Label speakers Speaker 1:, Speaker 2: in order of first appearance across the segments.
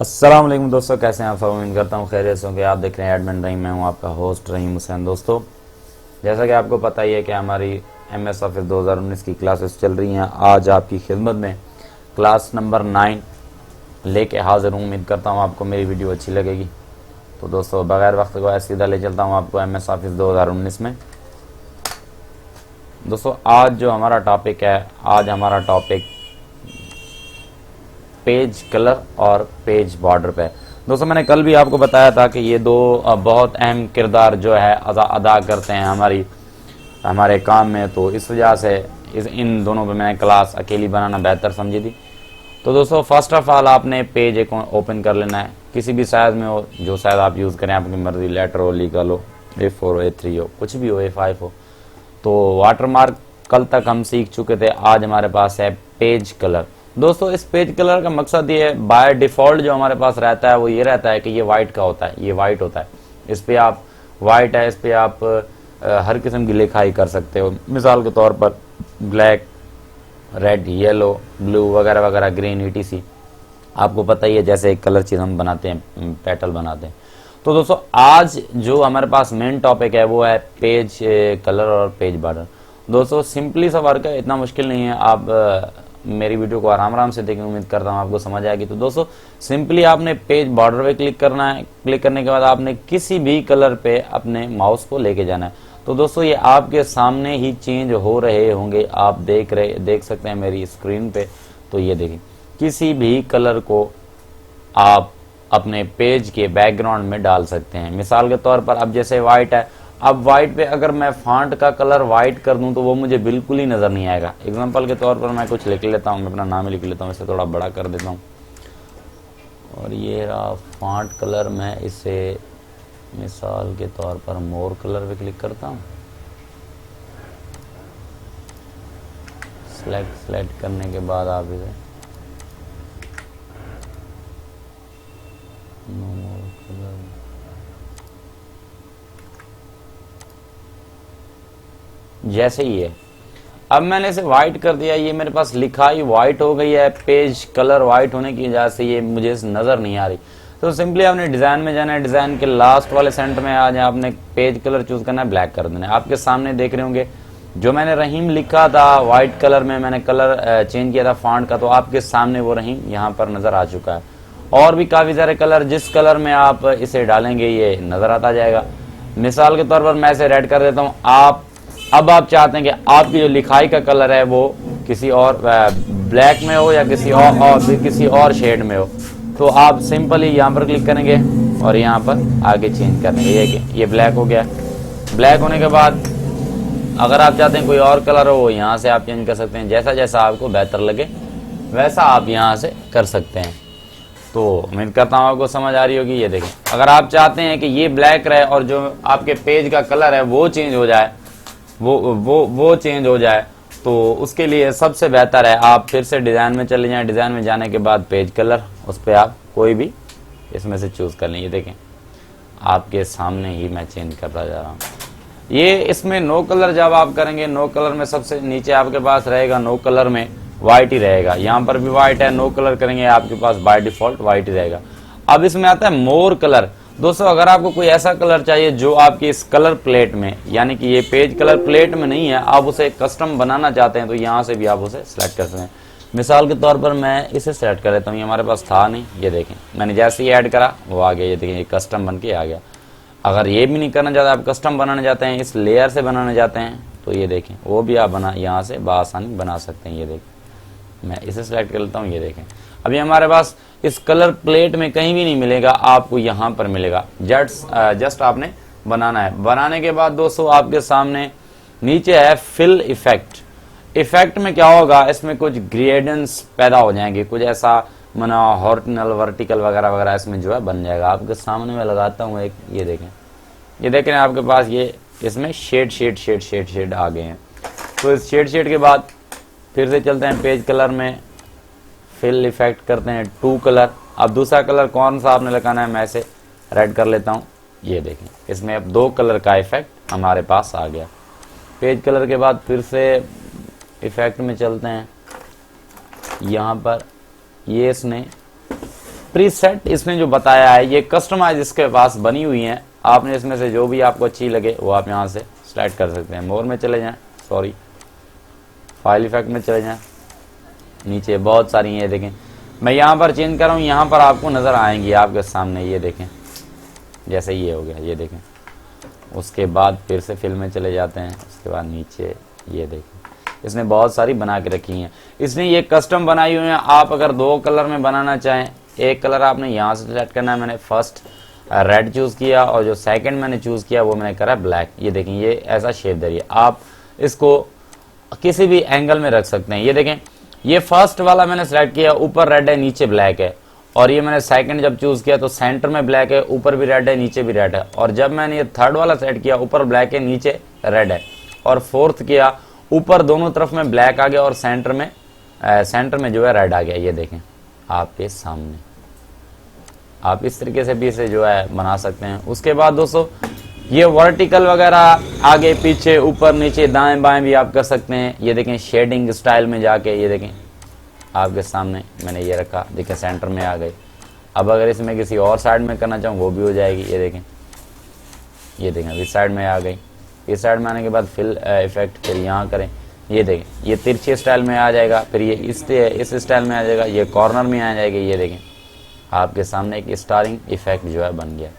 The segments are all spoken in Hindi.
Speaker 1: अस्सलाम वालेकुम दोस्तों, कैसे हैं आप सब। उम्मीद करता हूँ खैरियत से होंगे। आप देख रहे हैं एडमिन रहीम, मैं हूँ आपका होस्ट रहीम हुसैन। दोस्तों, जैसा कि आपको पता ही है कि हमारी MS ऑफिस 2019 की क्लासेस चल रही हैं। आज आपकी खिदमत में क्लास नंबर 9 लेके हाजिर हूँ। उम्मीद करता हूँ आपको मेरी वीडियो अच्छी लगेगी। तो दोस्तों, बगैर वक्त को सीधा ले चलता हूँ आपको MS ऑफिस 2019 में। दोस्तों, आज जो हमारा टॉपिक है, आज हमारा टॉपिक पेज कलर और पेज बॉर्डर पे। दोस्तों, मैंने कल भी आपको बताया था कि ये दो बहुत अहम किरदार जो है अदा करते हैं हमारे काम में। तो इस वजह से इन दोनों पे मैंने क्लास अकेली बनाना बेहतर समझी थी। तो दोस्तों, फर्स्ट ऑफ ऑल आपने पेज एक ओपन कर लेना है, किसी भी साइज में हो, जो साइज आप यूज़ करें आपकी मर्जी, लेटर हो, लीगल हो, A4 हो, A3 हो, कुछ भी हो, A5 हो। तो वाटरमार्क कल तक हम सीख चुके थे। आज हमारे पास है पेज कलर। दोस्तों, इस पेज कलर का मकसद ये है, बाय डिफॉल्ट जो हमारे पास रहता है वो ये रहता है कि ये वाइट का होता है, ये वाइट होता है। इस पे आप वाइट है, इस पे आप हर किस्म की लिखाई कर सकते हो। मिसाल के तौर पर ब्लैक, रेड, येलो, ब्लू वगैरह वगैरह, ग्रीन, ETC। आपको पता ही है जैसे एक कलर चीज हम बनाते हैं, पेटल बनाते हैं। तो दोस्तों, आज जो हमारे पास मेन टॉपिक है वो है पेज कलर और पेज बॉर्डर। दोस्तों, सिंपली सा वर्क है, इतना मुश्किल नहीं है। आप मेरी वीडियो को आराम आराम से देखें, उम्मीद करता हूँ आपको समझ आएगी। तो दोस्तों, सिंपली आपने पेज बॉर्डर पे क्लिक करना है। क्लिक करने के बाद आपने किसी भी कलर पे अपने माउस को लेके जाना है। तो दोस्तों, ये आपके सामने ही चेंज हो रहे होंगे, आप देख सकते हैं मेरी स्क्रीन पे। तो ये देखिए, किसी भी कलर को आप अपने पेज के बैकग्राउंड में डाल सकते हैं। मिसाल के तौर पर अब जैसे व्हाइट है, अब व्हाइट पे अगर मैं फॉन्ट का कलर व्हाइट कर दूं तो वो मुझे बिल्कुल ही नजर नहीं आएगा। एग्जांपल के तौर पर मैं कुछ लिख लेता हूं, मैं अपना नाम ही लिख लेता हूं, इसे थोड़ा बड़ा कर देता हूं। और ये रहा फॉन्ट कलर। मैं इसे मिसाल के तौर पर मोर कलर पे क्लिक करता हूं। सेलेक्ट करने के बाद आप इसे जैसे ही है, अब मैंने इसे व्हाइट कर दिया, ये मेरे पास लिखाई व्हाइट हो गई है। पेज कलर व्हाइट होने की वजह से ये मुझे नजर नहीं आ रही। तो सिंपली आपने डिजाइन में जाना है, डिजाइन के लास्ट वाले सेंटर में आ जाए, आपने पेज कलर चूज करना है, ब्लैक कर देना है। आपके सामने देख रहे होंगे जो मैंने रहीम लिखा था व्हाइट कलर में, मैंने कलर चेंज किया था फॉन्ट का, तो आपके सामने वो रहीम यहाँ पर नजर आ चुका है। और भी काफी सारे कलर, जिस कलर में आप इसे डालेंगे ये नजर आता जाएगा। मिसाल के तौर पर मैं इसे रेड कर देता हूँ। अब आप चाहते हैं कि आपकी जो लिखाई का कलर है वो किसी और ब्लैक में हो या किसी और शेड में हो, तो आप सिंपली यहाँ पर क्लिक करेंगे और यहाँ पर आगे चेंज कर देंगे। ये ब्लैक हो गया। ब्लैक होने के बाद अगर आप चाहते हैं कोई और कलर हो, यहाँ से आप चेंज कर सकते हैं। जैसा जैसा आपको बेहतर लगे वैसा आप यहाँ से कर सकते हैं। तो उम्मीद करता हूँ आपको समझ आ रही होगी। ये देखें, अगर आप चाहते हैं कि ये ब्लैक रहे और जो आपके पेज का कलर है वो चेंज हो जाए, वो चेंज हो जाए, तो उसके लिए सबसे बेहतर है आप फिर से डिजाइन में चले जाएं। डिजाइन में जाने के बाद पेज कलर, उस पर आप कोई भी इसमें से चूज कर लें। ये देखें, आपके सामने ही मैं चेंज करता जा रहा हूँ। ये इसमें नो कलर जब आप करेंगे, नो कलर में सबसे नीचे आपके पास रहेगा, नो कलर में व्हाइट ही रहेगा। यहाँ पर भी व्हाइट है, नो कलर करेंगे आपके पास बाय डिफॉल्ट व्हाइट ही रहेगा। अब इसमें आता है मोर कलर। दोस्तों, अगर आपको कोई ऐसा कलर चाहिए जो आपकी इस कलर प्लेट में, यानी कि ये पेज कलर प्लेट में नहीं है, आप उसे कस्टम बनाना चाहते हैं, तो यहाँ से भी आप उसे सिलेक्ट कर सकते हैं। मिसाल के तौर पर मैं इसे सेलेक्ट कर लेता हूँ, ये हमारे पास था नहीं। ये देखें, मैंने जैसे ही ऐड करा वो आ गया। ये देखें, ये कस्टम बन के आ गया। अगर ये भी नहीं करना चाहते, आप कस्टम बनाना चाहते हैं, इस लेयर से बनाना चाहते हैं, तो ये देखें वो भी आप यहाँ से बासानी बना सकते हैं। ये देखें, मैं इसे सेलेक्ट कर लेता हूँ। ये देखें, अभी हमारे पास इस कलर प्लेट में कहीं भी नहीं मिलेगा, आपको यहाँ पर मिलेगा। जस्ट आपने बनाना है। बनाने के बाद दोस्तों, आपके सामने नीचे है फिल इफेक्ट। इफेक्ट में क्या होगा, इसमें कुछ ग्रेडेंस पैदा हो जाएंगे, कुछ ऐसा मना हॉर्टिनल, वर्टिकल वगैरह वगैरह इसमें जो है बन जाएगा। आपके सामने मैं लगाता हूँ एक, ये देखें, ये देख रहे हैं आपके पास ये इसमें शेड आ गए हैं। तो इस शेड के बाद फिर से चलते हैं पेज कलर में, फिल इफेक्ट करते हैं 2 कलर। अब दूसरा कलर कौन सा आपने लगाना है, मैं इसे रेड कर लेता हूँ। ये देखें, इसमें अब 2 कलर का इफेक्ट हमारे पास आ गया। पेज कलर के बाद फिर से इफेक्ट में चलते हैं। यहाँ पर ये इसने प्रीसेट इसने जो बताया है ये कस्टमाइज इसके पास बनी हुई है। आपने इसमें से जो भी आपको अच्छी लगे वो आप यहाँ से सिलेक्ट कर सकते हैं। मोर में चले जाएं, सॉरी फाइल इफेक्ट में चले जाएं, नीचे बहुत सारी हैं, ये देखें मैं यहाँ पर चेंज कर रहा हूँ, यहाँ पर आपको नज़र आएंगी आपके सामने, ये देखें जैसे ये हो गया, ये देखें। उसके बाद फिर से फिल में चले जाते हैं, उसके बाद नीचे ये देखें इसने बहुत सारी बना के रखी हैं। इसने ये कस्टम बनाई हुई है। आप अगर 2 कलर में बनाना चाहें, एक कलर आपने यहाँ से सिलेक्ट करना है। मैंने फर्स्ट रेड चूज़ किया और जो सेकंड मैंने चूज़ किया वो मैंने करा ब्लैक। ये देखें ये ऐसा शेप दे रही है, आप इसको किसी भी एंगल में रख सकते हैं। ये देखें ये फर्स्ट वाला मैंने सेलेक्ट किया, ऊपर रेड है नीचे ब्लैक है, और ये मैंने सेकंड जब चूज़ किया तो सेंटर में ब्लैक है, ऊपर भी रेड है नीचे भी रेड है। और जब मैंने ये थर्ड वाला सेलेक्ट किया ऊपर ब्लैक है नीचे रेड है, और फोर्थ किया ऊपर दोनों तरफ में ब्लैक आ गया और सेंटर में जो है रेड आ गया। ये देखें आपके सामने, आप इस तरीके से भी इसे जो है बना सकते हैं। उसके बाद दोस्तों ये वर्टिकल वगैरह आगे पीछे ऊपर नीचे दाएं बाएं भी आप कर सकते हैं। ये देखें शेडिंग स्टाइल में जाके, ये देखें आपके सामने मैंने ये रखा, देखें सेंटर में आ गई। अब अगर इसमें किसी और साइड में करना चाहूँ वो भी हो जाएगी। ये देखें इस साइड में आ गई। इस साइड में आने के बाद फिल इफेक्ट फिर यहाँ करें, ये देखें ये तिरछे स्टाइल में आ जाएगा, फिर ये इस स्टाइल में आ जाएगा, ये कॉर्नर में आ जाएगी। ये देखें आपके सामने एक स्टारिंग इफेक्ट जो है बन गया।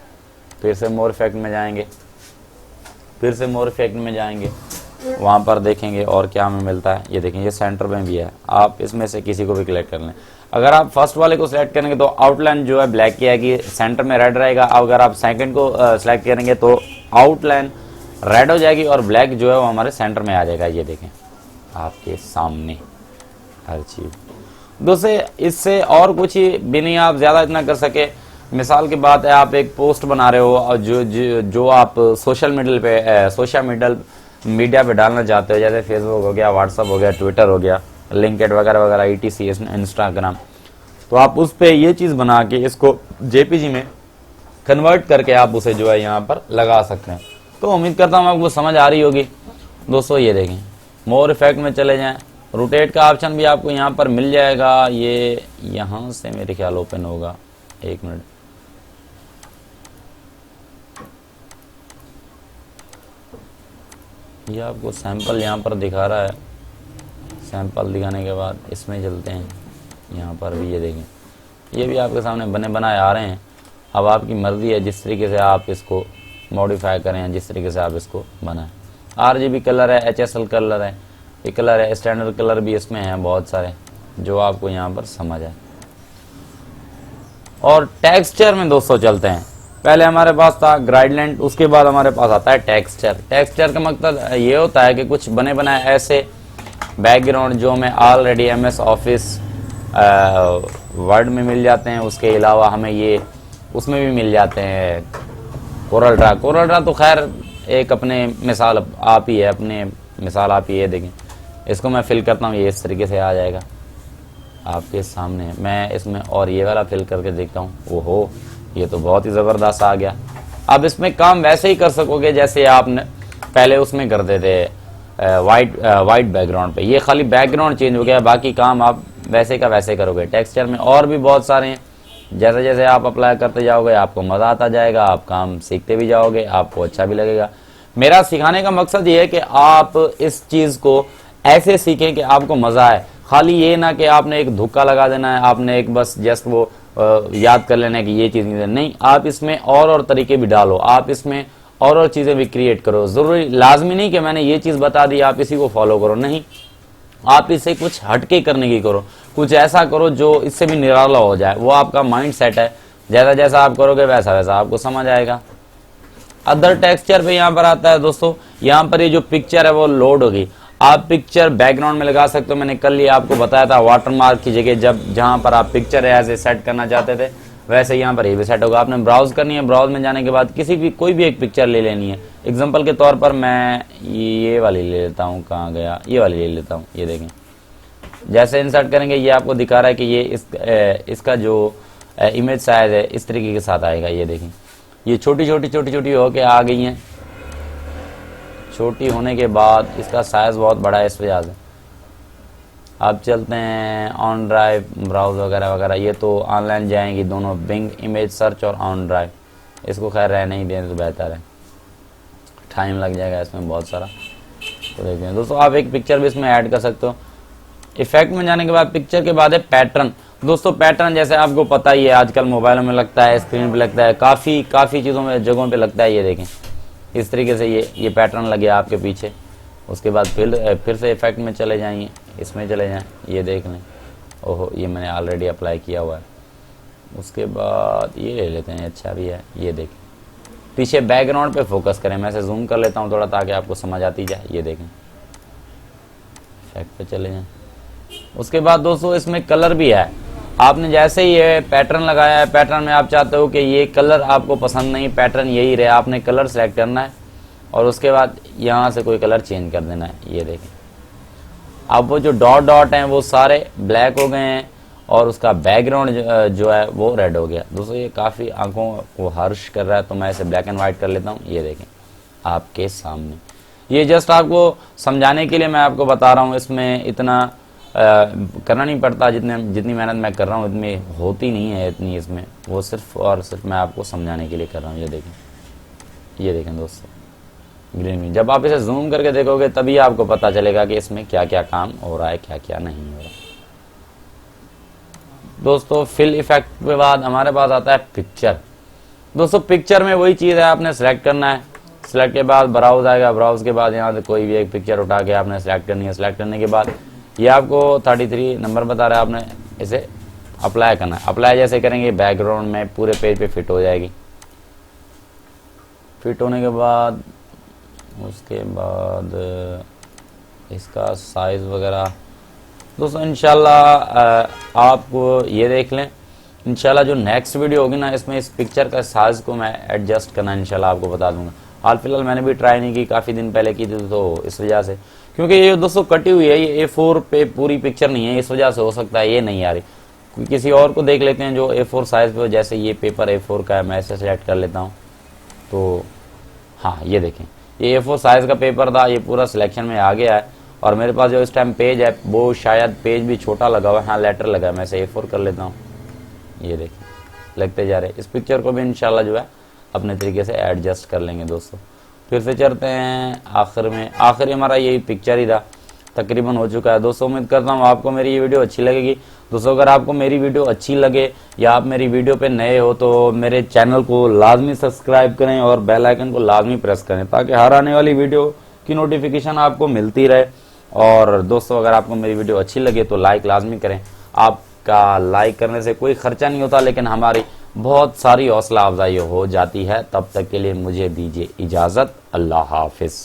Speaker 1: फिर से मोर इफेक्ट में जाएंगे, वहाँ पर देखेंगे और क्या हमें मिलता है। ये देखें ये सेंटर में भी है, आप इसमें से किसी को भी सिलेक्ट कर लें। अगर आप फर्स्ट वाले को सिलेक्ट करेंगे तो आउटलाइन जो है ब्लैक की आएगी, सेंटर में रेड रहेगा। अगर आप सेकंड को सिलेक्ट करेंगे तो आउटलाइन रेड हो जाएगी और ब्लैक जो है वो हमारे सेंटर में आ जाएगा। ये देखें आपके सामने हर चीज़। दोस्तों इससे और कुछ ही भी नहीं आप ज़्यादा इतना कर सके। मिसाल की बात है आप एक पोस्ट बना रहे हो और जो आप सोशल मीडिया पे डालना चाहते हो, जैसे फेसबुक हो गया, व्हाट्सअप हो गया, ट्विटर हो गया, लिंक्डइन वगैरह वगैरह, ETC इंस्टाग्राम, तो आप उस पर ये चीज़ बना के इसको JPG में कन्वर्ट करके आप उसे जो है यहाँ पर लगा सकते हैं। तो उम्मीद करता हूँ आपको समझ आ रही होगी दोस्तों। ये देखें मोर इफेक्ट में चले जाएं, रोटेट का ऑप्शन भी आपको यहाँ पर मिल जाएगा। ये यहाँ से मेरे ख्याल ओपन होगा, 1 मिनट। ये आपको सैंपल यहाँ पर दिखा रहा है। सैंपल दिखाने के बाद इसमें चलते हैं, यहाँ पर भी ये देखें ये भी आपके सामने बने बनाए आ रहे हैं। अब आपकी मर्ज़ी है जिस तरीके से आप इसको मॉडिफाई करें, जिस तरीके से आप इसको बनाएं। RGB कलर है, HSL कलर है, ये कलर है, स्टैंडर्ड कलर भी इसमें हैं बहुत सारे जो आपको यहाँ पर समझ आए। और टेक्सचर में दोस्तों चलते हैं। पहले हमारे पास था ग्राइडलैंड, उसके बाद हमारे पास आता है टेक्सचर। टेक्सचर का मतलब ये होता है कि कुछ बने बनाए ऐसे बैकग्राउंड जो हमें ऑलरेडी MS ऑफिस वर्ड में मिल जाते हैं, उसके अलावा हमें ये उसमें भी मिल जाते हैं। कोरल ड्रा तो खैर एक अपने मिसाल आप ही है, अपने मिसाल आप ही है। देखें इसको मैं फिल करता हूँ, ये इस तरीके से आ जाएगा आपके सामने। मैं इसमें और ये वाला फिल करके देखता हूँ, ओहो ये तो बहुत ही ज़बरदस्त आ गया। अब इसमें काम वैसे ही कर सकोगे जैसे आपने पहले उसमें करते थे वाइट बैकग्राउंड पे। ये खाली बैकग्राउंड चेंज हो गया, बाकी काम आप वैसे का वैसे करोगे। टेक्सचर में और भी बहुत सारे हैं, जैसे जैसे आप अप्लाई करते जाओगे आपको मज़ा आता जाएगा, आप काम सीखते भी जाओगे, आपको अच्छा भी लगेगा। मेरा सिखाने का मकसद ये है कि आप इस चीज़ को ऐसे सीखें कि आपको मज़ा आए। खाली ये ना कि आपने एक धुक्का लगा देना है, आपने एक बस जस्ट वो याद कर लेना है कि ये चीज़ नहीं, आप इसमें और तरीके भी डालो, आप इसमें और चीज़ें भी क्रिएट करो। ज़रूरी लाजमी नहीं कि मैंने ये चीज़ बता दी आप इसी को फॉलो करो, नहीं, आप इसे कुछ हटके करने की करो, कुछ ऐसा करो जो इससे भी निराला हो जाए। वो आपका माइंड सेट है, जैसा जैसा आप करोगे वैसा वैसा आपको समझ आएगा। अदर टेक्सचर पे यहाँ पर आता है दोस्तों, यहाँ पर ये जो पिक्चर है वो लोड होगी। आप पिक्चर बैकग्राउंड में लगा सकते हो। मैंने कल ही आपको बताया था वाटरमार्क की जगह जहाँ पर आप पिक्चर ऐसे सेट करना चाहते थे, वैसे यहाँ पर ये भी सेट होगा। आपने ब्राउज करनी है, ब्राउज में जाने के बाद कोई भी एक पिक्चर ले लेनी है। एग्जांपल के तौर पर मैं ये वाली ले लेता हूँ, कहाँ गया, ये वाली ले लेता हूँ। ये देखें जैसे इंसर्ट करेंगे ये आपको दिखा रहा है कि ये इसका जो इमेज साइज है इस तरीके के साथ आएगा। ये देखें ये छोटी छोटी होके आ गई हैं। छोटी होने के बाद इसका साइज बहुत बड़ा है, इस वजह से अब चलते हैं ऑन ड्राइव, ब्राउज वगैरह वगैरह, ये तो ऑनलाइन जाएंगी दोनों, बिंग इमेज सर्च और ऑन ड्राइव। इसको खैर रहने ही दें तो बेहतर है, टाइम लग जाएगा इसमें बहुत सारा। तो देखते हैं दोस्तों, आप एक पिक्चर भी इसमें ऐड कर सकते हो। इफेक्ट में जाने के बाद पिक्चर के बाद है पैटर्न। दोस्तों पैटर्न जैसे आपको पता ही है, आजकल मोबाइलों में लगता है, स्क्रीन पे लगता है, काफ़ी चीज़ों में, जगहों पे लगता है। ये देखें इस तरीके से ये पैटर्न लगे आपके पीछे। उसके बाद फिर से इफेक्ट में चले जाएंगे, इसमें चले जाएं, ये देख लें। ओहो, ये मैंने ऑलरेडी अप्लाई किया हुआ है। उसके बाद ये ले लेते हैं, अच्छा भी है। ये देखें पीछे बैकग्राउंड पे फोकस करें, मैं इसे जूम कर लेता हूँ थोड़ा ताकि आपको समझ आती जाए। ये देखें इफेक्ट पे चले जाएं। उसके बाद दोस्तों इसमें कलर भी है। आपने जैसे ही ये पैटर्न लगाया है, पैटर्न में आप चाहते हो कि ये कलर आपको पसंद नहीं, पैटर्न यही रहे, आपने कलर सेलेक्ट करना है और उसके बाद यहाँ से कोई कलर चेंज कर देना है। ये देखें अब वो जो डॉट डॉट हैं वो सारे ब्लैक हो गए हैं और उसका बैकग्राउंड जो है वो रेड हो गया। दोस्तों ये काफ़ी आंखों को हर्ष कर रहा है, तो मैं इसे ब्लैक एंड वाइट कर लेता हूँ। ये देखें आपके सामने, ये जस्ट आपको समझाने के लिए मैं आपको बता रहा हूँ। इसमें इतना करना नहीं पड़ता, जितनी मेहनत मैं कर रहा हूँ इतनी होती नहीं है इतनी इसमें, वो सिर्फ और सिर्फ मैं आपको समझाने के लिए कर रहा हूँ। ये देखें दोस्तों ग्रीन। जब आप इसे जूम करके देखोगे तभी आपको पता चलेगा कि इसमें क्या क्या काम हो रहा है, क्या क्या नहीं हो रहा। दोस्तों फिल इफेक्ट के बाद हमारे पास आता है पिक्चर। दोस्तों पिक्चर में वही चीज़ है, आपने सेलेक्ट करना है। सेलेक्ट के बाद ब्राउज आएगा, ब्राउज के बाद यहाँ से कोई भी एक पिक्चर उठा के आपने सेलेक्ट करनी है। सेलेक्ट करने के बाद ये आपको 33 नंबर बता रहा है, आपने इसे अप्लाई करना है। अप्लाई जैसे करेंगे बैकग्राउंड में पूरे पेज पे फिट हो जाएगी। फिट होने के बाद उसके बाद इसका साइज वगैरह दोस्तों इंशाल्लाह आपको ये देख लें। इंशाल्लाह जो नेक्स्ट वीडियो होगी ना, इसमें इस पिक्चर का साइज को मैं एडजस्ट करना इंशाल्लाह आपको बता दूंगा। हाल फिलहाल मैंने भी ट्राई नहीं की, काफ़ी दिन पहले की थी, तो इस वजह से, क्योंकि ये दोस्तों कटी हुई है, ये A4 पे पूरी पिक्चर नहीं है, इस वजह से हो सकता है ये नहीं आ रही। किसी और को देख लेते हैं जो A4 साइज पे हो, जैसे ये पेपर A4 का है, मैं इसे सेलेक्ट कर लेता हूँ। तो हाँ ये देखें ये A4 साइज का पेपर था, ये पूरा सिलेक्शन में आ गया है। और मेरे पास जो इस टाइम पेज है वो शायद पेज भी छोटा लगा हुआ है, हाँ लेटर लगा है, मैं इसे A4 कर लेता हूँ। ये देखें लगते जा रहे हैं। इस पिक्चर को भी इंशाल्लाह जो है अपने तरीके से एडजस्ट कर लेंगे। दोस्तों फिर से चलते हैं आखिर में, आखिर हमारा यही पिक्चर ही था, तकरीबन हो चुका है। दोस्तों उम्मीद करता हूँ आपको मेरी ये वीडियो अच्छी लगेगी। दोस्तों अगर आपको मेरी वीडियो अच्छी लगे या आप मेरी वीडियो पे नए हो तो मेरे चैनल को लाजमी सब्सक्राइब करें और बेल आइकन को लाजमी प्रेस करें ताकि हर आने वाली वीडियो की नोटिफिकेशन आपको मिलती रहे। और दोस्तों अगर आपको मेरी वीडियो अच्छी लगे तो लाइक लाजमी करें। आपका लाइक करने से कोई खर्चा नहीं होता, लेकिन हमारी बहुत सारी हौसला अफजाई हो जाती है। तब तक के लिए मुझे दीजिए इजाज़त। अल्लाह हाफिज़।